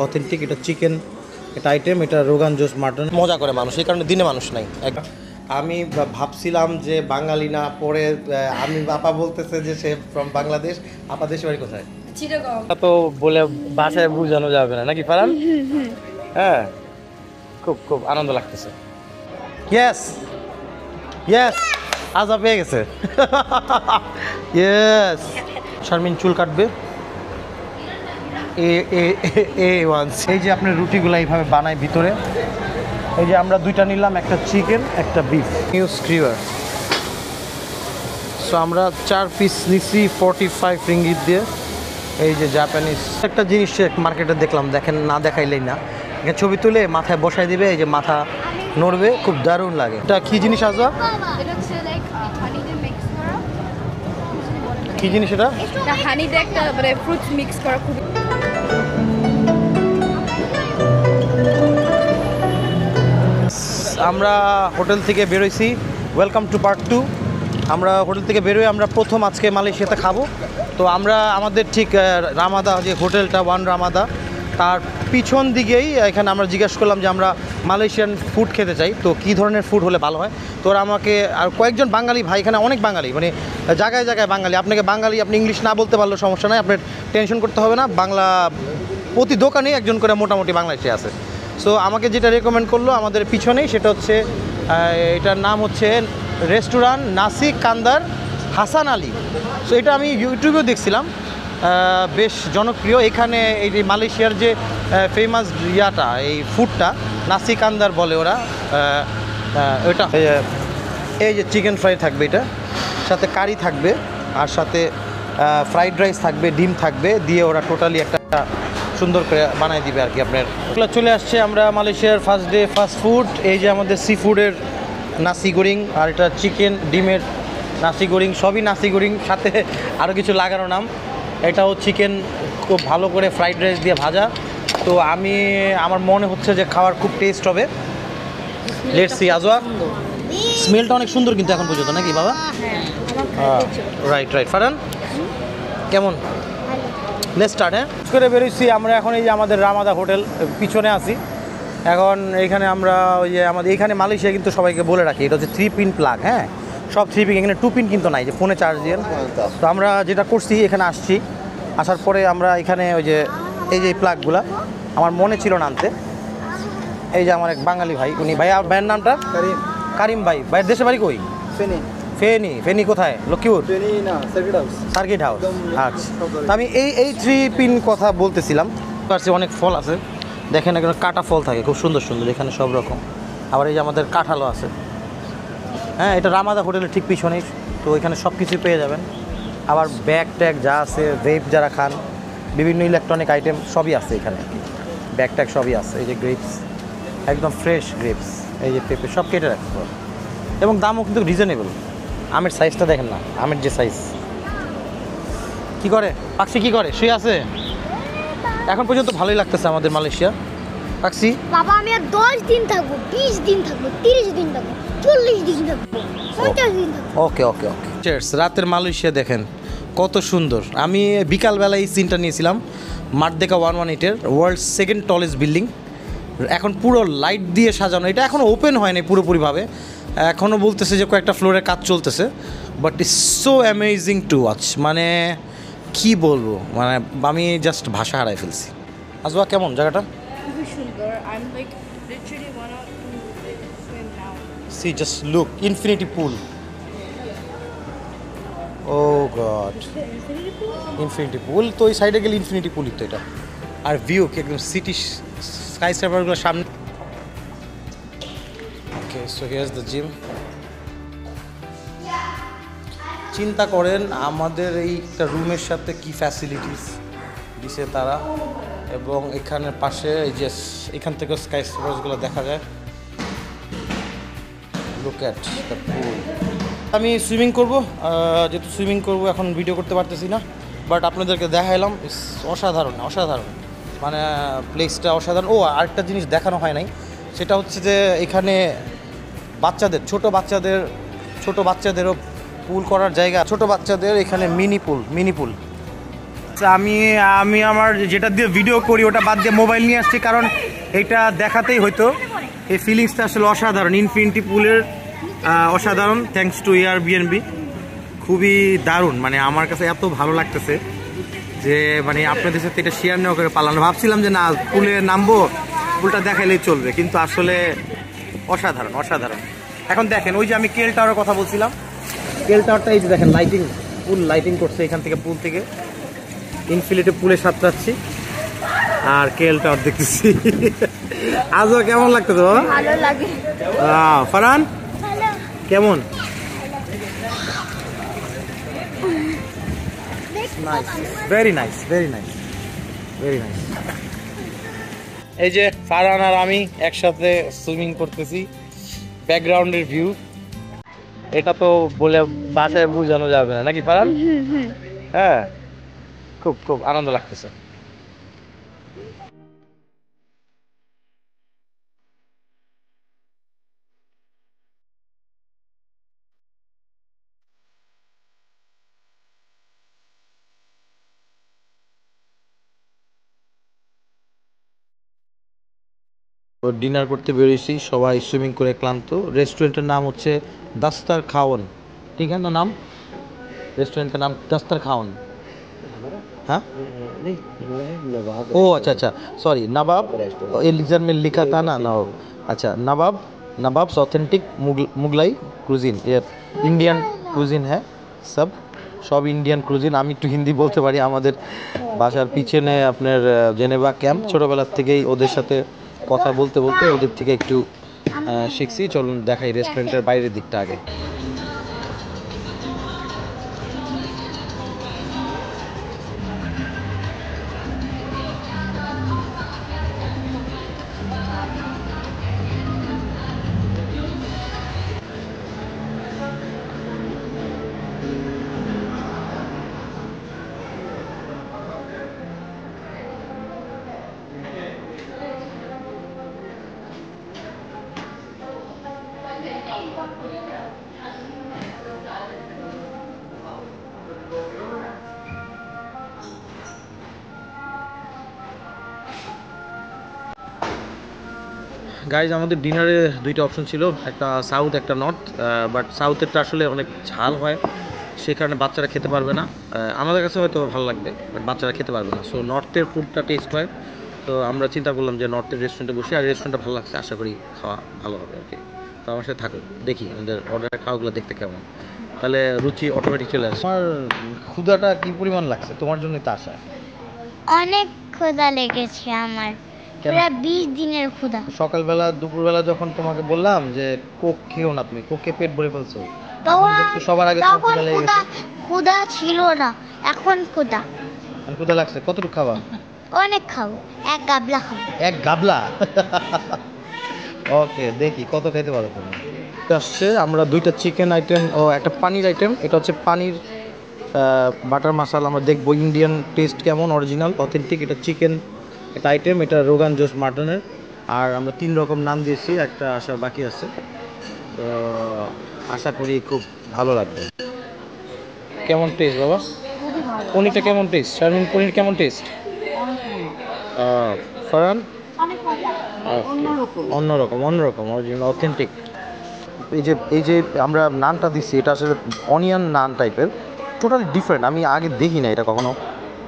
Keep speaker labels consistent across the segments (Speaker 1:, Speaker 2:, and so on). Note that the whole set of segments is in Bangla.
Speaker 1: অথেন্টিক। এটা চিকেন, এটা আইটেম, এটা রোগান জোস মাটন। মজা করে মানুষ, এই কারণে দিনে মানুষ নাই। আমি ভাবছিলাম যে বাঙালি না, পরে আমি আপা বলতেছে যে সে ফ্রম বাংলাদেশ। আপা দেশের বাড়ি কোথায়? চিটাগং। তো বলে ভাষায় বোঝানো যাবে না নাকি ফারহান? হ্যাঁ, খুব খুব আনন্দ লাগতেছে। ইয়েস ইয়েস, আজা পেয়ে গেছে। ইয়েস। শারমিন চুল কাটবে। এই যে আপনার রুটিগুলো এইভাবে বানায় ভিতরে। এই যে আমরা দুইটা নিলাম, একটা চিকেন একটা বিফ নিউ স্ক্রিওয়ার। সো আমরা 4 পিস নিচ্ছি 45 রিঙ্গিত দিয়ে। এই যে জাপানিজ একটা জিনিস মার্কেটে দেখলাম, দেখেন না দেখাইলেই না, এখানে ছবি তুলে মাথায় বসাই দিবে, এই যে মাথা নড়বে, খুব দারুণ লাগে। এটা কি জিনিস আজা? কি জিনিস এটা?
Speaker 2: হানি দিয়ে একটা মানে ফ্রুটস মিক্স করা খুব।
Speaker 1: আমরা হোটেল থেকে বেরোইছি, ওয়েলকাম টু পার্ট 2। আমরা হোটেল থেকে বেরোয় আমরা প্রথম আজকে মালয়েশিয়াতে খাবো। তো আমরা আমাদের ঠিক রামাদা যে হোটেলটা, ওয়ান রামাদা, তার পিছন দিকেই এখানে আমরা জিজ্ঞাসা করলাম যে আমরা মালয়েশিয়ান ফুড খেতে চাই, তো কী ধরনের ফুড হলে ভালো হয়। তো ওরা আমাকে, আর কয়েকজন বাঙালি ভাই, এখানে অনেক বাঙালি, মানে জায়গায় জায়গায় বাঙালি। আপনাকে বাঙালি, আপনি ইংলিশ না বলতে পারলেও সমস্যা নাই, আপনার টেনশন করতে হবে না। বাংলা প্রতি দোকানেই একজন করে মোটামুটি বাংলাদেশে আছে। সো আমাকে যেটা রেকমেন্ড করলো আমাদের পিছনেই, সেটা হচ্ছে এটার নাম হচ্ছে রেস্টুরেন্ট নাসি কান্দার হাসান আলী। সো এটা আমি ইউটিউবেও দেখছিলাম, বেশ জনপ্রিয়। এখানে এই যে মালয়েশিয়ার যে ফেমাস ইয়াটা, এই ফুডটা নাসি কান্দার বলে ওরা। ওইটা এই যে চিকেন ফ্রাই থাকবে, এটা সাথে কারি থাকবে, আর সাথে ফ্রাইড রাইস থাকবে, ডিম থাকবে, দিয়ে ওরা টোটালি একটা সুন্দর করে বানাই দিবে আর কি আপনার। এগুলো চলে আসছে আমরা মালয়েশিয়ার ফার্স্ট ডে ফাস্ট ফুড। এই যে আমাদের সি ফুডের নাসি গোরিং, আর এটা চিকেন ডিমের নাসি গোরিং, সবই নাসি গোরিং, সাথে আরও কিছু লাগানো নাম। এটাও চিকেন খুব ভালো করে ফ্রাইড রাইস দিয়ে ভাজা। তো আমার মনে হচ্ছে যে খাওয়ার খুব টেস্ট হবে। Let's see. আজওয়া, স্মেলটা অনেক সুন্দর কিন্তু এখন পর্যন্ত, নাকি বাবা? Right right. ফারহান কেমন? Let's start. হ্যাঁ, করে বেরোইছি আমরা এখন। এই যে আমাদের রামাদা হোটেল পিছনে আছি এখন। এইখানে আমরা ওই যে আমাদের এইখানে মালয়েশিয়া কিন্তু সবাইকে বলে রাখি, এটা হচ্ছে 3 পিন প্লাগ। হ্যাঁ, সব 3 পিন, এখানে 2 পিন কিন্তু নাই, যে ফোনে চার্জ দিয়ে। তো আমরা যেটা করছি, এখানে আসার পরে আমরা এখানে ওই যে এই যে প্লাগগুলা আমার মনে ছিল না আনতে। এই যে আমার এক বাঙালি ভাই, উনি ভাইয়ের নামটা কারিম ভাই। ভাইয়ের দেশে বাড়ি কই? ফেনী কোথায়? লক্ষ্মীপুর? Circuit house. আচ্ছা, তো আমি এই 3 পিন কথা বলতেছিলাম। পাশে অনেক ফল আছে, দেখেন এখানে কাটা ফল থাকে, খুব সুন্দর সুন্দর এখানে সব রকম। আবার এই যে আমাদের কাঁঠালও আছে। হ্যাঁ, এটা রামাদা হোটেলের ঠিক পিছনেই, তো এখানে সব কিছুই পেয়ে যাবেন। আবার ব্যাগ ট্যাগ যা আছে, ভেপ যারা খান, বিভিন্ন ইলেকট্রনিক আইটেম সবই আছে এখানে, ব্যাগ ট্যাগ সবই আছে। এই যে গ্রেপস, একদম ফ্রেশ গ্রেপস, এই যে পেঁপে, সব কেটে রাখতে পারবে, এবং দামও কিন্তু রিজনেবল। আমের সাইজটা দেখেন না, আমের যে সাইজ। কি করে পাখি, কি করে? শুয়ে আছে। এখন পর্যন্ত ভালোই লাগতেছে আমাদের মালয়েশিয়া। পাখি
Speaker 3: বাবা, আমি আর 10 দিন থাকবো, 20 দিন থাকবো, 30 দিন থাকবো, 40 দিন থাকবো, 50 দিন থাকবো।
Speaker 1: ওকে ওকে ওকে। চিয়ার্স। রাতের মালয়েশিয়া দেখেন কত সুন্দর। আমি বিকালবেলা এই সিনটা নিয়েছিলাম মার্দেকা 118-এর, ওয়ার্ল্ড সেকেন্ড টলেস্ট বিল্ডিং। এখন পুরো লাইট দিয়ে সাজানো, এটা এখনও ওপেন হয়নি পুরোপুরিভাবে, এখনও বলতেছে যে কয়েকটা ফ্লোরের কাজ চলতেছে। But it's so amazing to watch, মানে কি বলবো, মানে আমি জাস্ট ভাষা হারাই ফেলছি। আজবা কেমন জায়গাটা?
Speaker 2: খুবই সুন্দর। I'm like literally wanna swim now.
Speaker 1: See, just look, infinity pool. Oh god, infinity pool তো এই সাইডে গেলে ইনফিনিটি পুলই তো এটা। আর ভিউ কি একদম সিটি স্কাই স্ক্রাপারগুলোর সামনে। ওকে, সো হিয়ার্স দ্য জিম। চিন্তা করেন আমাদের এই একটা রুমের সাথে কি ফ্যাসিলিটিস দিছে তারা, এবং এখানের পাশে এই যে এখান থেকে স্কাই স্ক্রাপারগুলো দেখা যায়। Look at the pool. আমি সুইমিং করব, যেহেতু সুইমিং করব এখন ভিডিও করতে পারতেছি না, বাট আপনাদেরকে দেখাইলাম। অসাধারণ অসাধারণ, মানে প্লেসটা অসাধারণ। ও, আরেকটা জিনিস দেখানো হয় নাই, সেটা হচ্ছে যে এখানে বাচ্চাদের, ছোট বাচ্চাদেরও পুল করার জায়গা, ছোট বাচ্চাদের এখানে মিনি পুল আমি আমি আমার যেটা দিয়ে ভিডিও করি ওটা বাদ দিয়ে মোবাইল নিয়ে আসছি, কারণ এটা দেখাতেই হয়তো। এই ফিলিংসটা আসলে অসাধারণ, ইনফিনিটি পুলের অসাধারণ। থ্যাঙ্কস টু এয়ারবিএনবি, খুবই দারুণ। মানে আমার কাছে এত ভালো লাগতেছে যে মানে আপনাদের সাথে এটা শেয়ার নেওয়া করে পারলাম না। ভাবছিলাম যে না পুলে নামবো, পুলটা দেখাইলেই চলবে, কিন্তু আসলে অসাধারণ অসাধারণ। এখন দেখেন ওই যে আমি কেল টাওয়ারের কথা বলছিলাম, কেল টাওয়ারটা এই যে দেখেন লাইটিং, ফুল লাইটিং করছে এখান থেকে, পুল থেকে ইনফিনিটি পুলে সাঁতরাচ্ছি আর কেল টাওয়ার দেখতেছি। আজও কেমন লাগতেছে বাবা?
Speaker 2: ভালো লাগে।
Speaker 1: ফারহান কেমন? Nice, very nice, very nice, very nice. এই যে ফারহান আর আমি একসাথে সুইমিং করতেছি, ব্যাকগ্রাউন্ডের ভিউ এটা তো বলে বাসায় বোঝানো যাবে না, নাকি ফারহান? হ্যাঁ, খুব খুব আনন্দ লাগতেছে। ডিনার করতে বেরিয়েছি, সবাই সুইমিং করে ক্লান্ত। রেস্টুরেন্টের নাম হচ্ছে দাস্তার খাওন, ঠিক আছে না নাম? রেস্টুরেন্টের নাম দাস্তার খাওন। हाँ ओ अच्छा अच्छा सॉरी नवाब, ये लिजर में लिखा था ना नवाब। अच्छा नवाब, नवाब्स ऑथेंटिक मुगलाई क्रूजिन, ये इंडियन क्रूजिन है सब, সব ইন্ডিয়ান ক্রুজিন। আমি একটু হিন্দি বলতে পারি। আমাদের বাসার পিছনে আপনার জেনেভা ক্যাম্প, ছোটোবেলার থেকেই ওদের সাথে কথা বলতে বলতে ওদের থেকে একটু শিখছি। চলুন দেখাই রেস্টুরেন্টের বাইরের দিকটা আগে। গাইজ আমাদের ডিনারে দুইটা অপশন ছিল, একটা সাউথ একটা নর্থ, বাট সাউথেরটা আসলে অনেক ঝাল হয়, সেই কারণে বাচ্চারা খেতে পারবে না। আমাদের কাছে হয়তো ভালো লাগবে, বাট বাচ্চারা খেতে পারবে না। সো নর্থের ফুডটা টেস্ট হয়, তো আমরা চিন্তা করলাম যে নর্থের রেস্টুরেন্টে বসে, আর রেস্টুরেন্টটা ভালো লাগছে, আশা করি খাওয়া ভালো হবে আর কি। তো আমার সাথে থাকুক, দেখি আমাদের অর্ডারের খাওয়াগুলো দেখতে কেমন, তাহলে রুচি অটোমেটিক চলে আসে। আমার ক্ষুধাটা কি পরিমাণ লাগছে, তোমার জন্যই তো আসা।
Speaker 3: অনেক ক্ষুধা লেগেছে আমার, পুরো 20 দিনের ক্ষুধা।
Speaker 1: সকালবেলা দুপুরবেলা যখন তোমাকে বললাম যে কোক খেও না, তুমি কোকে পেট ভরে ফেলছো, সবার আগে ক্ষুধা লেগে গেছে।
Speaker 3: ক্ষুধা ছিল না, এখন ক্ষুধা।
Speaker 1: ক্ষুধা লাগছে, কতটুকু খাবা?
Speaker 3: অনেক খাবো, এক গাবলা খাবো।
Speaker 1: এক গাবলা? ওকে, দেখি কত খেতে পারো তুমি। আসছে আমরা দুইটা চিকেন আইটেম ও একটা পানির আইটেম, এটা হচ্ছে পানির বাটার মশলা। আমরা দেখবো ইন্ডিয়ান টেস্ট কেমন, অরিজিনাল অথেন্টিক। এটা চিকেন একটা আইটেম, এটা রোগান জোশ মাটনের। আর আমরা 3 রকম নান দিয়েছি, একটা আসার বাকি আছে, তো আশা করি খুব ভালো লাগবে। কেমন টেস্ট বাবা? পনিরটা কেমন টেস্ট? শারমিন পনির কেমন টেস্ট? ফারহান? অন্যরকম অন্যরকম, অরিজিনাল অথেন্টিক। এই যে আমরা নানটা দিচ্ছি, এটা আসলে অনিয়ন নান টাইপের, টোটালি ডিফারেন্ট। আমি আগে দেখি না এটা কখনো।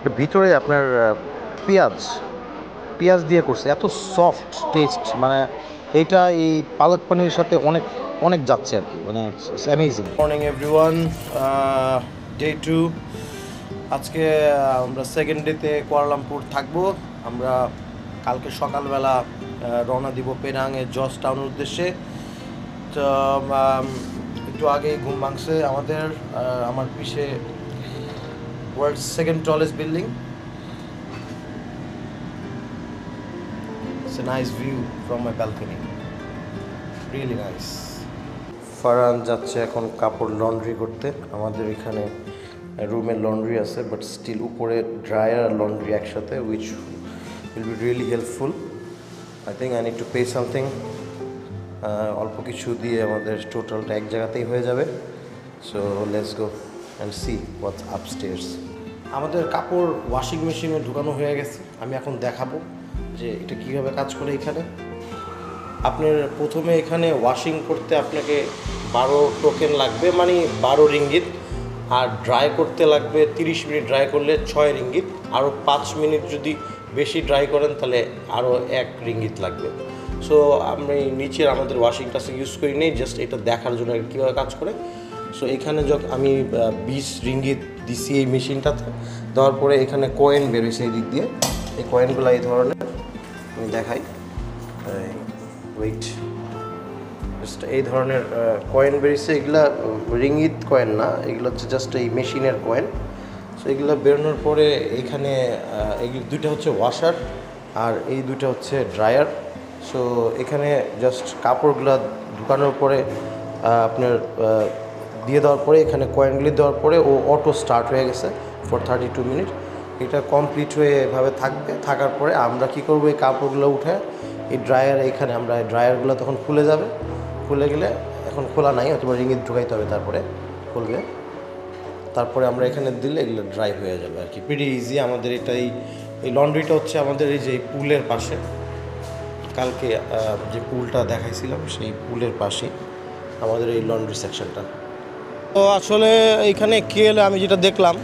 Speaker 1: এর ভিতরে আপনার পেঁয়াজ দিয়ে করছে, এত সফট টেস্ট, মানে এইটা এই পালক পনিরের সাথে অনেক অনেক যাচ্ছে আর কি, মানে অ্যামেজিং। Morning everyone, day 2। আজকে আমরা সেকেন্ড ডেতে কুয়ালালামপুর থাকবো। আমরা কালকে সকালবেলা রওনা দিব পেনাংয়ে জর্জ টাউনের উদ্দেশ্যে। তো একটু আগেই ঘুম ভাঙছে আমাদের। আমার পিছে world's second tallest building. It's a nice view from my balcony. Really nice. Farhan যাচ্ছে এখন কাপড় লন্ড্রি করতে। আমাদের এখানে রুমে লন্ড্রি আছে, বাট স্টিল উপরে ড্রায়ার আর লন্ড্রি একসাথে, which will be really helpful. I think I need to pay something. অল্প কিছু দিয়ে আমাদের টোটালটা এক জায়গাতেই হয়ে যাবে। So let's go and see what's upstairs. আমাদের কাপড় ওয়াশিং মেশিনে ঢুকানো হয়ে গেছে। আমি এখন দেখাবো যে এটা কীভাবে কাজ করে। এখানে আপনার প্রথমে এখানে ওয়াশিং করতে আপনাকে 12 টোকেন লাগবে, মানে 12 রিঙ্গিত। আর ড্রাই করতে লাগবে 30 মিনিট, ড্রাই করলে 6 রিঙ্গিত। আরও 5 মিনিট যদি বেশি ড্রাই করেন তাহলে আরও 1 রিঙ্গিত লাগবে। সো আমি নিচের আমাদের ওয়াশিংটা ইউজ করি নেই, জাস্ট এটা দেখার জন্য কীভাবে কাজ করে। সো এখানে যখন আমি 20 রিঙ্গিত দিছি এই মেশিনটাতে, দেওয়ার পরে এখানে কয়েন বেরোয়েছে এই দিক দিয়ে। এই কয়েনগুলো এই ধরনের, আমি দেখাই, ওয়েট, এই ধরনের কয়েন বেরিয়েছে। এগুলা রিঙ্গিত কয়েন না, এগুলো হচ্ছে জাস্ট এই মেশিনের কয়েন। সো এগুলো বেরোনোর পরে এখানে এগুলো দুইটা হচ্ছে ওয়াশার আর এই দুইটা হচ্ছে ড্রায়ার। সো এখানে জাস্ট কাপড়গুলো ঢুকানোর পরে আপনার দিয়ে দেওয়ার পরে এখানে কয়েনগুলি দেওয়ার পরে ও অটো স্টার্ট হয়ে গেছে ফর 32 মিনিট। এটা কমপ্লিট হয়ে এভাবে থাকবে। থাকার পরে আমরা কি করব, এই কাপড়গুলো উঠে এই ড্রায়ার, এখানে আমরা ড্রায়ারগুলো তখন খুলে যাবে। খুলে গেলে, এখন খোলা নাই, অথবা রিঙ্গিত ঢুকাইতে হবে, তারপরে খুলবে। তারপরে আমরা এখানে দিলে এগুলো ড্রাই হয়ে যাবে আর কি। Pretty easy. আমাদের এই লন্ড্রিটা হচ্ছে আমাদের এই যে পুলের পাশে, কালকে যে পুলটা দেখাইছিলাম সেই পুলের পাশে আমাদের এই লন্ড্রি সেকশনটা। তো আসলে এইখানে কেএলে আমি যেটা দেখলাম,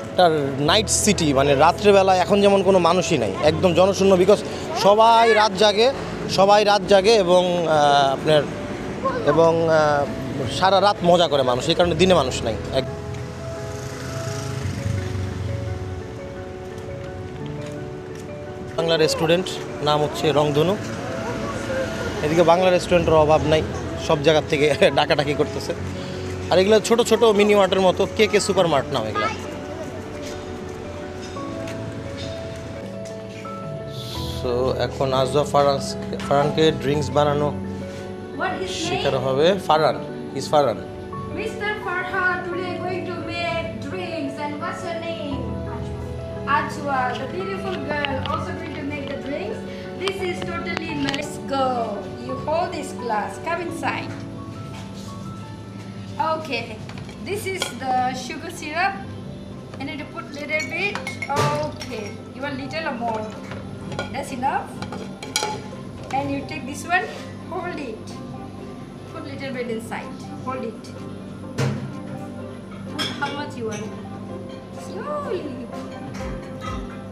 Speaker 1: একটা নাইট সিটি, মানে রাত্রেবেলা এখন যেমন কোনো মানুষই নাই, একদম জনশূন্য। বিকজ সবাই রাত জাগে এবং সারা রাত মজা করে মানুষ, এই কারণে দিনে মানুষ নাই। বাংলা রেস্টুরেন্ট, নাম হচ্ছে রংধনু। এদিকে বাংলা রেস্টুরেন্টের অভাব নাই, সব জায়গার থেকে ডাকাডাকি করতেছে। আর এগুলো ছোট ছোট মিনি মার্টের মতো, কে সুপার মার্ট নাম এগুলো। সো এখন আজওয়া ফারহানকে ড্রিঙ্কস বানানো শেখানো হবে। Farhan,
Speaker 4: Mr. Farhan, today going to make drinks, and what's your name? Ajwa, the beautiful girl, also going to make the drinks. This is totally Let's go. You hold this glass. Come inside. Okay, this is the sugar syrup. I need to put little bit. Okay, you want little or more? That's enough. And you take this one, hold it. Put little bit inside. Hold it. Put how much you want? Slowly.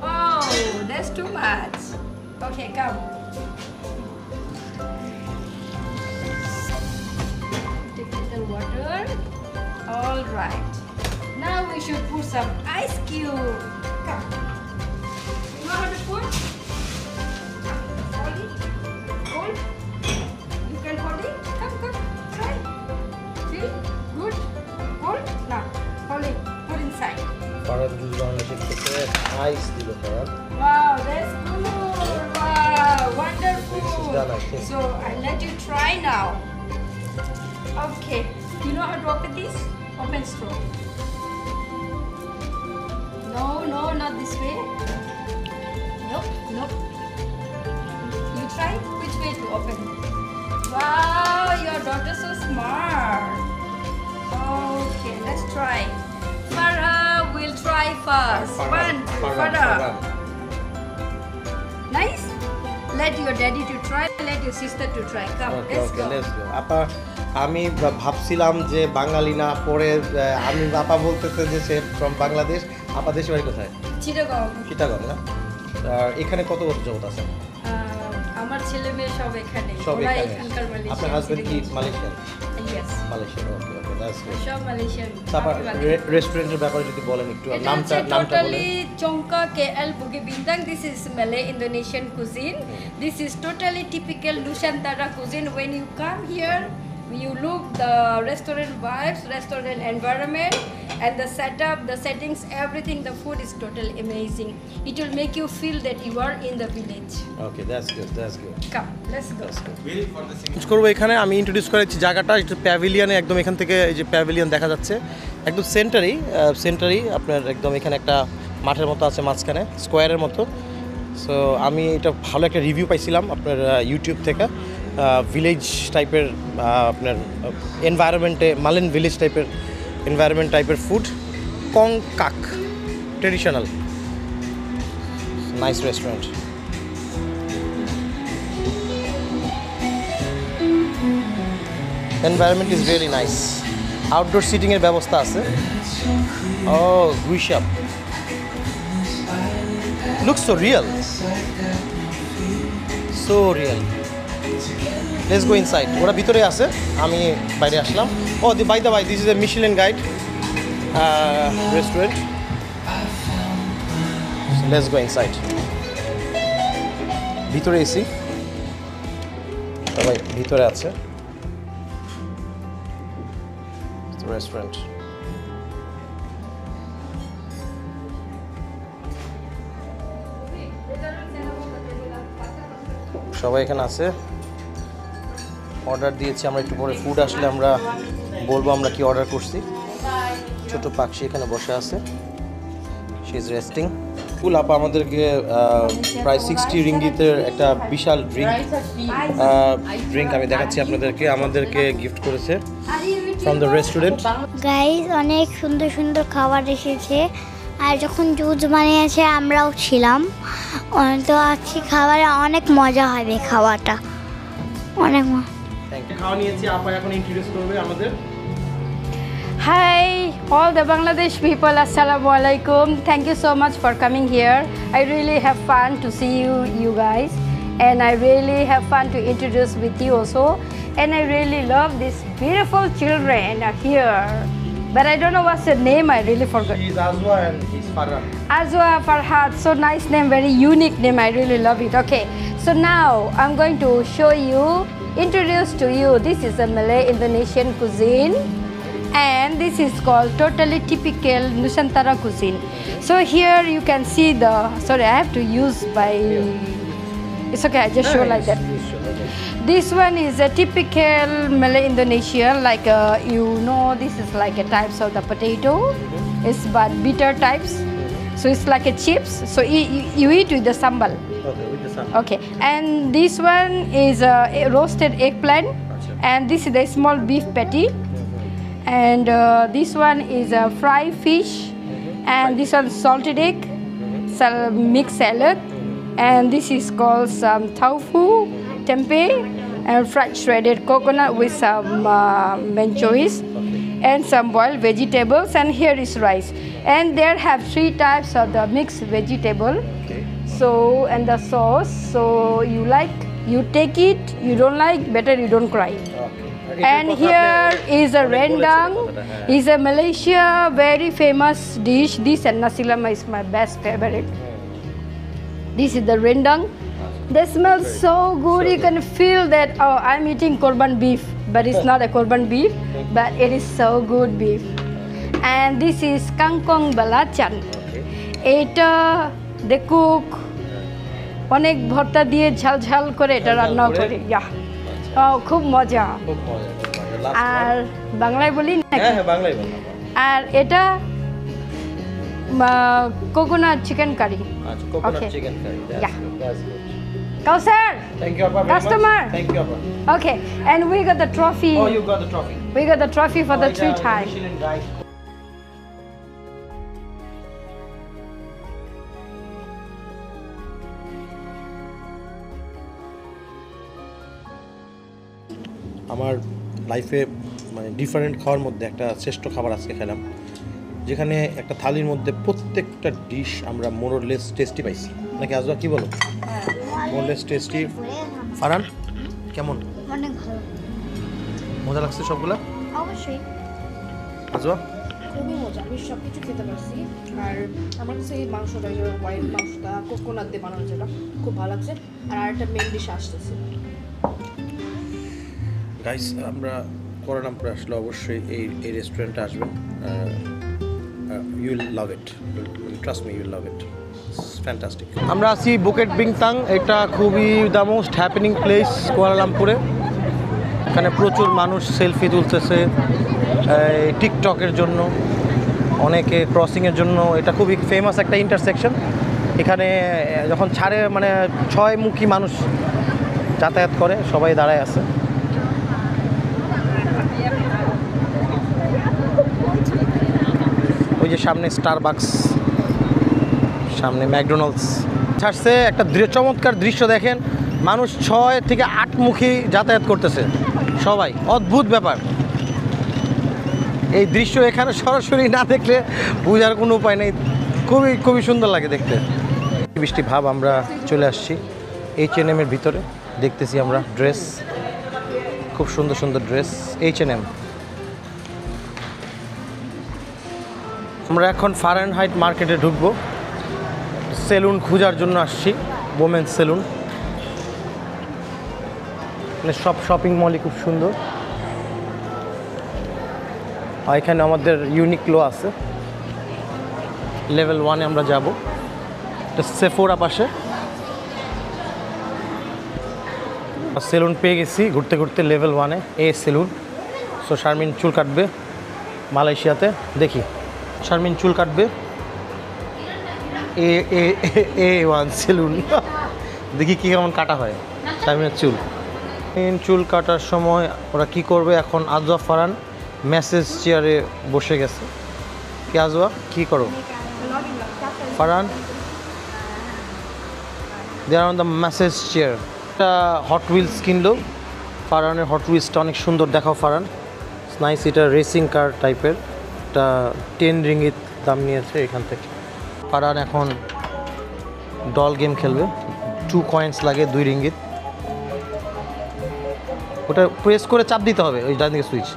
Speaker 4: Oh, that's too much. Okay, come. Take little water. All right. Now we should put some ice cube. Come. You know how to put? Hold it. Hold. You can hold it. Come. Try. Feel good. Hold. Now hold it. Put inside.
Speaker 1: Farhan juice বানানো শিখতেছে, আইস দিল Farhan.
Speaker 4: Wow, that's good. Wow, wonderful.
Speaker 1: This is done, I think.
Speaker 4: So I'll let you try now. Okay. You know how to open this? Open straw. No, not this way. Nope. You try. Which way to open? Wow, your daughter's so smart. Okay, let's try. Farah will try first. Farah. Nice. Let your daddy to try. Let your sister to try. Come, let's go.
Speaker 1: আপা, আমি ভাবছিলাম যে বাঙালি না, পরে আমি আপা বলতেছে যে সে ফ্রম বাংলাদেশ। আপা দেশের বাড়ি কোথায়? চিটাগং না? আর এখানে কত বছর যাবত আছেন?
Speaker 4: আমার ছেলে মেয়ে সব এখানে।
Speaker 1: সব
Speaker 4: ওরা
Speaker 1: এখানে।
Speaker 4: এখানকার মালয়েশিয়ান।
Speaker 1: আপনার হাজবেন্ড কি Malaysian?
Speaker 4: Yes.
Speaker 1: Malaysian, okay, that's good.
Speaker 4: সব মালয়েশিয়ান।
Speaker 1: তারপর রেস্টুরেন্টের ব্যাপারে যদি বলেন একটু, নামটা বলেন।
Speaker 4: Totally Chongka KL Bukit Bintang. This is Malay Indonesian cuisine. This is totally typical Nusantara cuisine. When you come here, you look the restaurant vibes, restaurant environment, and the setup, the settings, everything. The food is totally amazing. It will make you feel that you are in the village.
Speaker 1: Okay, that's good.
Speaker 4: Come, let's go.
Speaker 1: Introduce করবো এখানে। আমি ইন্ট্রোডিউস করেছি জায়গাটা, একটু প্যাভিলিয়নে, একদম এখান থেকে এই যে প্যাভিলিয়ন দেখা যাচ্ছে, একদম সেন্টারি আপনার, একদম এখানে একটা মাঠের মতো আছে মাঝখানে, স্কোয়ারের মতো। সো আমি এটা ভালো একটা রিভিউ পাইছিলাম আপনার ইউটিউব থেকে, ভিলেজ টাইপের আপনার এনভায়রনমেন্টে, মালেন ভিলেজ টাইপের এনভায়রনমেন্ট টাইপের ফুড। কংকাক traditional nice restaurant. Environment is really nice. Outdoor সিটিংয়ের ব্যবস্থা আছে। ও গুইশাপ looks so real, so real. Let's go inside. ওরা ভিতরে আছে, আমি বাইরে আসলাম। Oh by the by, this is a Michelin guide restaurant. Let's go inside. ভিতরে এসি, সবাই ভিতরে আছে। রেস্টুরেন্ট সবাই এখানে আছে। অর্ডার দিয়েছি আমরা, একটু পরে ফুড আসলে আমরা বলবো আমরা কি অর্ডার করছি। ছোট পাখি এখানে বসে আছে, শি ইজ রেস্টিং। ফুল আপা আমাদেরকে প্রায় 60 রিঙ্গিতের একটা বিশাল ড্রিঙ্ক আমি দেখাচ্ছি আপনাদেরকে, আমাদেরকে গিফট করেছে ফ্রম দ্য রেস্টুরেন্ট।
Speaker 3: গাইস অনেক সুন্দর সুন্দর খাবার এসেছে, আর যখন জুস বানিয়েছে আমরাও ছিলাম। তো আজকে খাবারে অনেক মজা হবে, খাওয়াটা অনেক
Speaker 1: খাওয়া নিয়েছি। আপা এখন ইন্ট্রোডিউস করবে আমাদের।
Speaker 4: Hi, all the Bangladesh people, Assalamu alaikum. Thank you so much for coming here. I really have fun to see you guys, and I really have fun to introduce with you also. And I really love these beautiful children are here. But I don't know what's the name, I really forgot.
Speaker 1: He's Azwa and he's Farhan.
Speaker 4: Azwa Farhad, so nice name, very unique name, I really love it. Okay, so now I'm going to show you, introduce to you, this is a Malay Indonesian cuisine. And this is called totally typical Nusantara cuisine. So here you can see the, sorry I have to use by, it's okay, I just show like that. This one is a typical Malay Indonesian, like you know, this is like a types of the potato. It's but bitter types. So it's like a chips. So you eat with the sambal.
Speaker 1: Okay, with the sun.
Speaker 4: Okay, and this one is a roasted eggplant, and this is the small beef patty. And this one is a fried fish, and this one salted egg, mixed salad, and this is called some tofu, tempeh, and fried shredded coconut with some manchois, and some boiled vegetables. And here is rice. And there have 3 types of the mixed vegetable.
Speaker 1: Okay.
Speaker 4: So and the sauce. So you like, you take it. You don't like, better you don't cry. And here is a rendang. Is a Malaysia very famous dish. This and nasi lemak is my best favorite. This is the rendang. They smell so good. You can feel that, oh, I'm eating korban beef, but it's not a korban beef, but it is so good beef. And this is kangkong belacan. Eta they cook অনেক ভর্তা দিয়ে ঝাল ঝাল করে এটা রান্না করে। ইয়া, খুব মজা। আর বাংলায় বলি নাকি?
Speaker 1: হ্যাঁ বাংলায় বললাম।
Speaker 4: আর এটা কোকোনাট চিকেন কারি।
Speaker 1: আচ্ছা, coconut chicken curry.
Speaker 4: Yeah. Kausar,
Speaker 1: Thank you, Appa. very much.
Speaker 4: Customer.
Speaker 1: Thank you, Appa.
Speaker 4: Okay, and we got the trophy.
Speaker 1: Oh, you got the trophy.
Speaker 4: We got the trophy for the 3 times.
Speaker 1: Michelin guide. আমার লাইফে মানে ডিফারেন্ট খাওয়ার মধ্যে একটা শ্রেষ্ঠ খাবার আজকে খেলাম, যেখানে একটা থালির মধ্যে প্রত্যেকটা ডিশ আমরা মোরলেস টেস্টি পাইছি। নাকি আজওয়া কি বলো? মোরলেস টেস্টি। ফারহান কেমন?
Speaker 3: অনেক ভালো,
Speaker 1: মজা লাগছে সবগুলা?
Speaker 3: অবশ্যই।
Speaker 1: আজওয়া?
Speaker 2: খুবই মজা, আমি সব কিছু খেতে পারছি। আর আমার কাছে এই মাংসটা, যে হোয়াইট মাংসটা কোকোনাট দিয়ে বানানো, যেটা খুব ভালো লাগছে। আর আরেকটা মেন ডিশ আসতেছে।
Speaker 1: গাইস, আমরা কোয়ালালামপুরে আসলে অবশ্যই এই রেস্টুরেন্টে আসবেন। You will love it, trust me, you will love it, fantastic. আমরা আছি বুকেট বিংতাং। এটা খুবই দ্য মোস্ট হ্যাপেনিং প্লেস কোয়ালালামপুরে। এখানে প্রচুর মানুষ সেলফি তুলতেছে টিকটকের জন্য, অনেকে ক্রসিংয়ের জন্য। এটা খুবই ফেমাস একটা ইন্টারসেকশন। এখানে যখন ছাড়ে মানে 6 মুখী মানুষ যাতায়াত করে, সবাই দাঁড়ায় আছে। ওই যে সামনে স্টারবাকস সামনে ম্যাকডোনাল্ডস ছাড়ছে। একটা চমৎকার দৃশ্য দেখেন, মানুষ 6 থেকে 8 মুখী যাতায়াত করতেছে সবাই, অদ্ভুত ব্যাপার। এই দৃশ্য এখানে সরাসরি না দেখলে বোঝার কোনো উপায় নেই, খুবই খুবই সুন্দর লাগে দেখতে। বৃষ্টি ভাব, আমরা চলে আসছি H&M এর ভিতরে, দেখতেছি আমরা ড্রেস, খুব সুন্দর সুন্দর ড্রেস H&M। আমরা এখন ফারেনহাইট মার্কেটে ঢুকবো, সেলুন খোঁজার জন্য আসছি, ওমেন্স সেলুন। মানে সব শপিং মলই খুব সুন্দর। আর এখানে আমাদের ইউনিকলো আছে, লেভেল 1-এ আমরা যাব। এটা সেফোরা পাশে সেলুন পেয়ে গেছি ঘুরতে ঘুরতে, লেভেল 1-এ এ সেলুন। সো শারমিন চুল কাটবে মালয়েশিয়াতে, দেখি শারমিন চুল কাটবে A1 সেলুন। দেখি কি কেমন কাটা হয় শারমিনের চুল। চুল কাটার সময় ওরা কি করবে এখন? আজওয়া ফারহান মেসেজ চেয়ারে বসে গেছে। কি আজওয়া, কি করো? ফারহান দে আর অন দ্য মেসেজ চেয়ার। একটা হট হুইলস কিনলো, ফারহানের হট হুইলসটা অনেক সুন্দর, দেখাও ফারহান। নাইস, এটা রেসিং কার টাইপের, এটা 10 রিঙ্গিত দাম নিয়েছে এখান থেকে। ফারহান এখন ডল গেম খেলবে, 2 কয়েন্স লাগে, 2 রিঙ্গিত। ওটা প্রেস করে চাপ দিতে হবে ওই ডান দিকে সুইচ।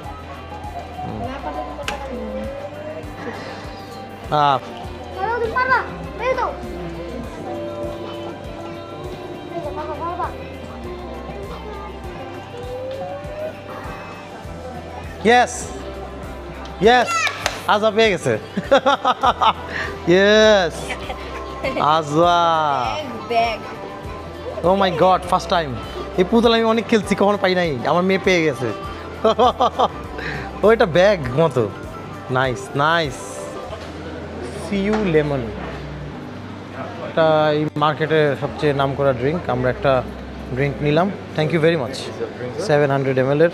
Speaker 1: ইয়েস ইয়েস, আজওয়া পেয়ে গেছে। ইয়েস আজওয়া, ও মাই গড, ফার্স্ট টাইম। এই পুতুল আমি অনেক খেলছি, কখনো পাই নাই, আমার মেয়ে পেয়ে গেছে। ওইটা ব্যাগ মতো, নাইস নাইস। সিউ লেমন, এটা এই মার্কেটের সবচেয়ে নাম করা ড্রিঙ্ক। আমরা একটা ড্রিঙ্ক নিলাম, thank you very much. 700 ml এর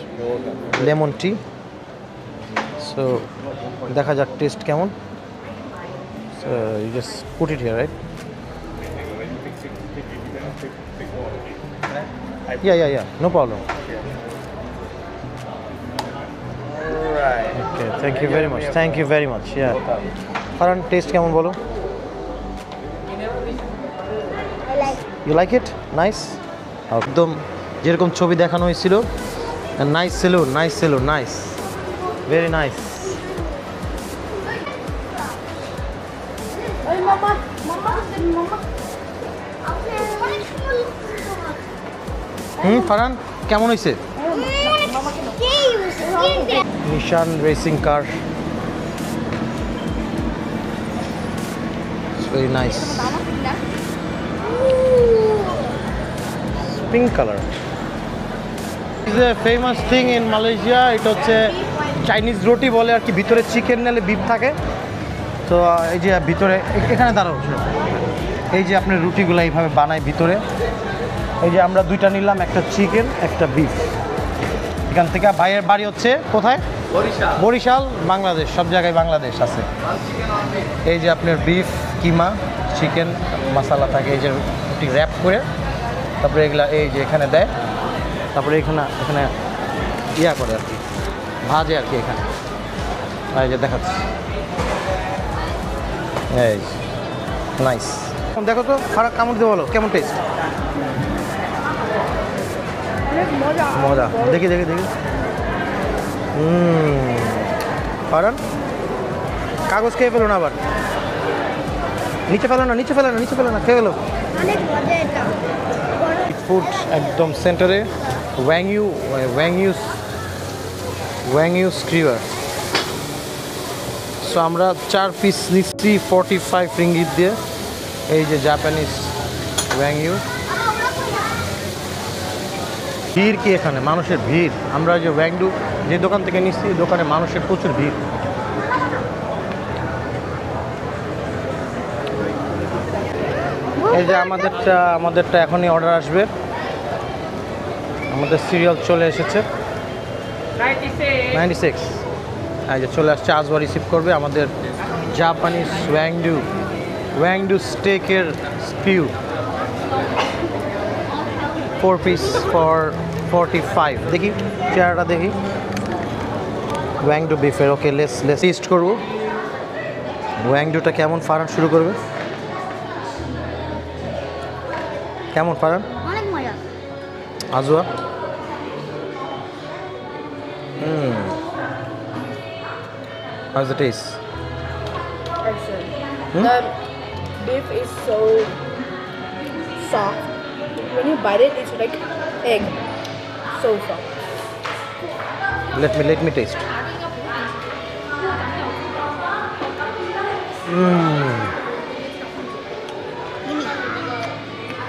Speaker 1: লেমন টি। সো দেখা যাক টেস্ট কেমন। So you just put it here, right? Yeah, no problem. Okay, thank you very much. Yeah. Farhan, taste কেমন বলো? You like it? Nice? একদম যেরকম ছবি দেখানো হয়েছিল। Nice salon, nice, very nice. Farhan কেমন হয়েছে? Nissan racing car, very nice, pink colour. Is a famous thing in Malaysia. এটা হচ্ছে চাইনিজ রুটি বলে আর কি, ভিতরে চিকেন নালে বিফ থাকে। তো এই যে ভিতরে এখানে দাঁড়াও, এই যে আপনার রুটিগুলো এইভাবে বানায় ভিতরে। এই যে আমরা 2টা নিলাম, একটা চিকেন একটা বিফ। এখান থেকে ভাইয়ের বাড়ি হচ্ছে কোথায়? বরিশাল, বাংলাদেশ, সব জায়গায় বাংলাদেশ আছে। এই যে আপনার বিফ কিমা, চিকেন মশলা থাকে, এই যে রুটি র্যাপ করে, তারপরে এগুলা এই যে এখানে দেয়, তারপরে এখানে ইয়া করে আর কি, ভাজে আর কি এখানে। এই যে দেখাচ্ছি, এই নাইস। দেখো তো ফারাক, কামড় দিয়ে বলো কেমন টেস্ট? মজা, দেখি ফারহান কাগজ খেয়ে ফেলো না, আবার নিচে ফেলো না, খেয়ে ফেলো। ফুড একদম সেন্টারে, ওয়াংইউ স্ক্রিভার। সো আমরা 4 পিস নিচ্ছি 45 রিঙ্গিত দিয়ে। এই যে জাপানিজ ওয়াংইউ। ভিড় কি এখানে, মানুষের ভিড়। আমরা যে ওয়াংইউ যে দোকান থেকে নিচ্ছি, দোকানে মানুষের প্রচুর ভিড়। এই যে আমাদেরটা এখনই অর্ডার আসবে, আমাদের সিরিয়াল চলে এসেছে 96। এই যে চলে আসছে, আজওয়া রিসিভ করবে আমাদের জাপানিজ ওয়াংইউ ওয়াংডু স্টেকের স্কিউ 4 পিস ফর 45। দেখি চেহারাটা দেখি। ওয়াংডু বিফের, ওকে লেস টেস্ট করবো ওয়াংডুটা কেমন। ফারান শুরু করবে। কেমন ফারান?
Speaker 3: অনেক মজা।
Speaker 1: Ajwa? How's the taste?
Speaker 2: Excellent. The beef is so soft. When you bite it, it's like egg. So soft.
Speaker 1: Let me taste.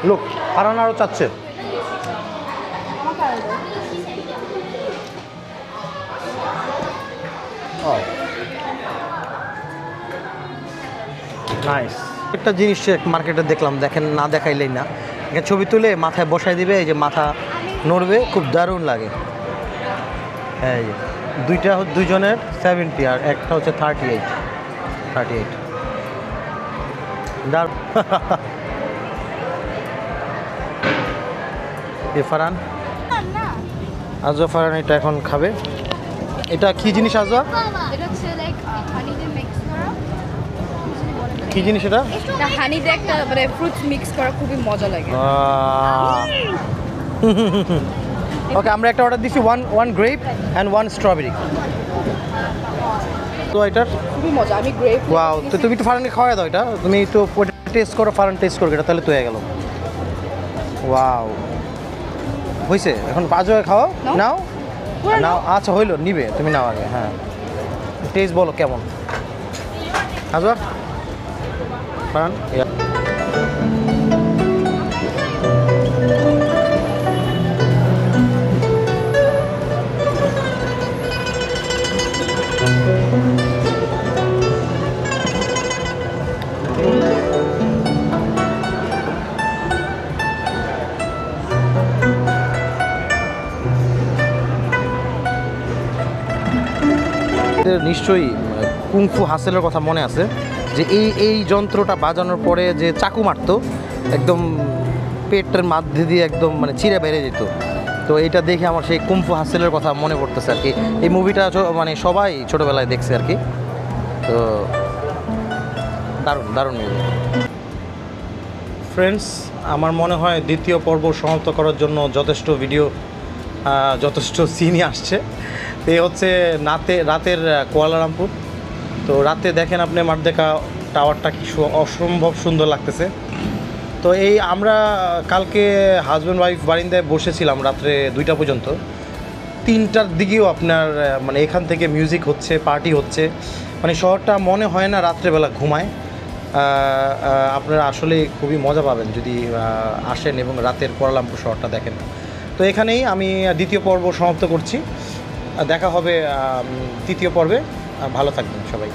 Speaker 1: Look, Farhan আরও চাচ্ছে। নাইস। একটা জিনিস মার্কেটে দেখলাম, দেখেন না দেখাইলেই না, এখানে ছবি তুলে মাথায় বসাই দিবে, এই যে মাথা নড়বে, খুব দারুণ লাগে। হ্যাঁ, এই যে দুইজনের 70 আর একটা হচ্ছে 38। দারুণ। ফারান, আজও ফারান এটা এখন খাবে। এটা কি জিনিস আজও?
Speaker 2: এটা হচ্ছে লাইক হানি দিয়ে মিক্স করা।
Speaker 1: কি জিনিস এটা?
Speaker 2: এটা হানি দিয়ে একটা মানে ফ্রুটস মিক্স করা, খুবই মজা লাগে।
Speaker 1: ওকে, আমরা একটা অর্ডার দিচ্ছি, one grape and one strawberry. তো এটার
Speaker 2: খুবই মজা। আমি গ্রেপ।
Speaker 1: ওয়াও, তো তুমি একটু ফারানকে খাওয়া দাও এটা, তুমি একটু টেস্ট করো, ফারান টেস্ট করো এটা, তাহলে তো হয়ে গেল। ওয়াও, হয়েছে। এখন পাঁচও খাও, নাও নাও। আচ্ছা হইলো, নিবে, তুমি নাও আগে। হ্যাঁ, টেস্ট বলো কেমন। আজওয়া, ফারান, নিশ্চয়ই কুংফু হাসেলের কথা মনে আছে, যে এই যন্ত্রটা বাজানোর পরে যে চাকু মারতো, একদম পেটের মধ্যে দিয়ে একদম মানে চিরে বেড়ে যেত। তো এইটা দেখে আমার সেই কুংফু হাসেলের কথা মনে পড়তেছে আর কি। এই মুভিটা মানে সবাই ছোটোবেলায় দেখছে আর কি। তো দারুণ দারুণ মুভি। ফ্রেন্ডস, আমার মনে হয় দ্বিতীয় পর্ব সমাপ্ত করার জন্য যথেষ্ট সিনই আসছে। তো এই হচ্ছে রাতের কুয়ালালামপুর। তো রাতে দেখেন আপনি মারদেকা টাওয়ারটা কি অসম্ভব সুন্দর লাগতেছে। তো এই আমরা কালকে হাজব্যান্ড ওয়াইফ বারিন্দায় বসেছিলাম রাত্রে 2টা পর্যন্ত। 3টার দিকেও আপনার মানে এখান থেকে মিউজিক হচ্ছে, পার্টি হচ্ছে, মানে শহরটা মনে হয় না রাত্রেবেলা ঘুমায়। আপনারা আসলে খুবই মজা পাবেন যদি আসেন এবং রাতের কুয়ালালামপুর শহরটা দেখেন। তো এখানেই আমি দ্বিতীয় পর্ব সমাপ্ত করছি। দেখা হবে তৃতীয় পর্বে। ভালো থাকবেন সবাই।